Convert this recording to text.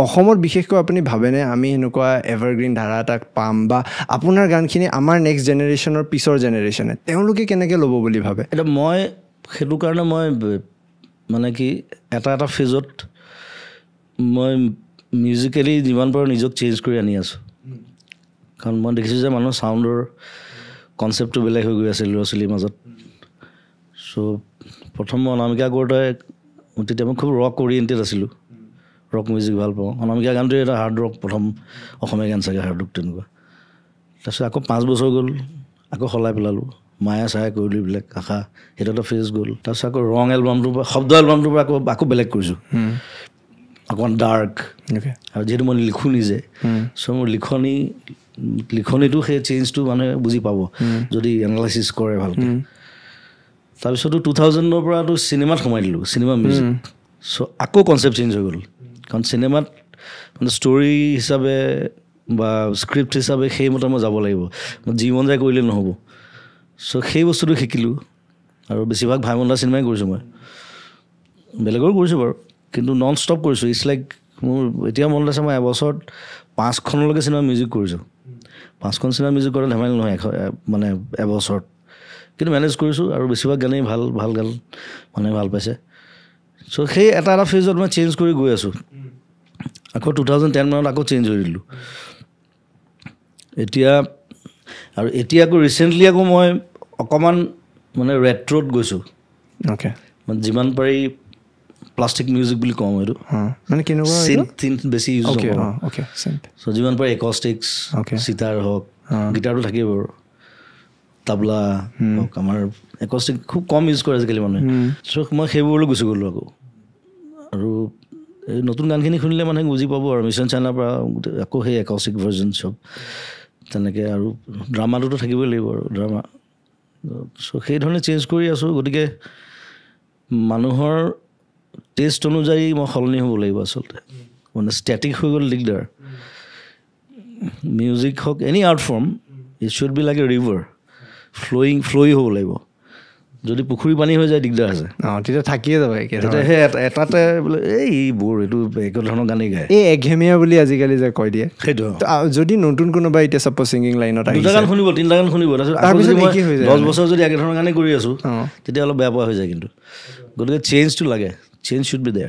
অসমত বিশেষকৈ আপুনি ভাবেনে আমি এনেকুৱা এভাৰগ্ৰীণ ধাৰা এটাক পাম বা আপোনাৰ গানখিনি আমাৰ নেক্সট জেনেৰেশ্যনৰ পিছৰ জেনেৰেশ্যনে তেওঁলোকে কেনেকৈ ল'ব বুলি ভাবে? এতিয়া মই সেইটো কাৰণে মই মানে কি এটা ফেজত মই মিউজিকেলি যিমান পাৰোঁ নিজক চেঞ্জ কৰি আনি আছোঁ কাৰণ মই দেখিছোঁ যে মানুহৰ চাউণ্ডৰ কনচেপ্টটো বেলেগ হৈ গৈ আছে ল'ৰা ছোৱালীৰ মাজত চ' প্ৰথম মই অনামিকা আগৰতে তেতিয়া মই খুব ৰক অৰিয়েণ্টেড আছিলোঁ ৰক মিউজিক ভাল পাওঁ অনামিকা গানটোৱে এটা হাৰ্ড ৰক প্ৰথম অসমীয়া গান চাগে হাৰ্ড ৰক তেনেকুৱা তাৰপিছত আকৌ 5 বছৰ গ'ল আকৌ সলাই পেলালোঁ মায়া চায়া কৰিলোঁ এইবিলাক আশা সেইটো এটা ফেজ গ'ল তাৰপিছত আকৌ ৰং এলবামটোৰ পৰা শব্দ এলবামটোৰ পৰা আকৌ বেলেগ কৰিছোঁ অকণমান ডাৰ্ক আৰু যিহেতু মই লিখোঁ নিজে চ' মোৰ লিখনিটো সেই চেঞ্জটো মানুহে বুজি পাব যদি এনালাইচিছ কৰে ভালকৈ তাৰপিছতো 2000ৰ পৰাতো চিনেমাত সোমাই দিলোঁ চিনেমা মিউজিক চ' আকৌ কনচেপ্ট চেঞ্জ হৈ গ'ল কাৰণ চিনেমাত মানে ষ্টৰী হিচাপে বা স্ক্ৰিপ্ট হিচাপে সেইমতে মই যাব লাগিব মই যি মন যায় কৰিলে নহ'ব চ' সেই বস্তুটো শিকিলোঁ আৰু বেছিভাগ ভাই মন্দা চিনেমাই কৰিছোঁ মই বেলেগৰো কৰিছোঁ বাৰু কিন্তু নন ষ্টপ কৰিছোঁ ইটছ লাইক মোৰ এতিয়া মনত আছে মই এবছৰত 5খনলৈকে চিনেমা মিউজিক কৰিছোঁ 5খন চিনেমা মিউজিক কৰা ধেমালি নহয় মানে এবছৰত কিন্তু মেনেজ কৰিছোঁ আৰু বেছিভাগ গানেই ভাল গান মানুহে ভাল পাইছে চ' সেই এটা ফেজত মই চেঞ্জ কৰি গৈ আছোঁ আকৌ 2010 মানত আকৌ চেঞ্জ কৰি দিলোঁ এতিয়া আকৌ ৰিচেণ্টলি আকৌ মই অকণমান মানে ৰেট্ৰ'ত গৈছোঁ মানে যিমান পাৰি প্লাষ্টিক মিউজিক বুলি কওঁ এইটো মানে কেনেকুৱা চিন্থ বেছি ইউজ নকৰোঁ চ' যিমান পাৰি একষ্টিক্স চিটাৰ হওক গিটাৰটো থাকেই বাৰু তাবলা হওক আমাৰ একষ্টিক খুব কম ইউজ কৰে আজিকালি মানুহে চ' মই সেইবোৰলৈ গুচি গ'লোঁ আকৌ আৰু এই নতুন গানখিনি শুনিলে মানুহে বুজি পাব আৰু মিছন চাইনাৰ পৰা আকৌ সেই একষ্টিক ভাৰ্জন চব তেনেকৈ আৰু ড্ৰামাটোতো থাকিবই লাগিব আৰু ড্ৰামা চ' সেইধৰণে চেঞ্জ কৰি আছোঁ গতিকে মানুহৰ টেষ্ট অনুযায়ী মই সলনি হ'ব লাগিব আচলতে মানে ষ্টেটিক হৈ গ'ল দিগদাৰ মিউজিক হওক any art form it should be like a river flowing হ'ব লাগিব যদি পুখুৰী পানী হৈ যায় দিগদাৰ আছে তেতিয়া থাকিয়ে যাব তেতিয়া সেই এটাতে বোলে এইবোৰ এইটো একে ধৰণৰ গানেই গায় এই এঘেমীয়া বুলি আজিকালি যে কৈ দিয়ে সেইটো যদি নতুন কোনোবা এতিয়া চাপ'জ ছিংগিং লাইনত 2টা গান শুনিব 3টা গান শুনিব তাৰপিছত 10 বছৰ যদি একেধৰণৰ গানেই কৰি আছোঁ তেতিয়া অলপ বেয়া পোৱা হৈ যায় কিন্তু গতিকে চেঞ্জটো লাগে চেঞ্জ শ্বুড বি দেয়াৰ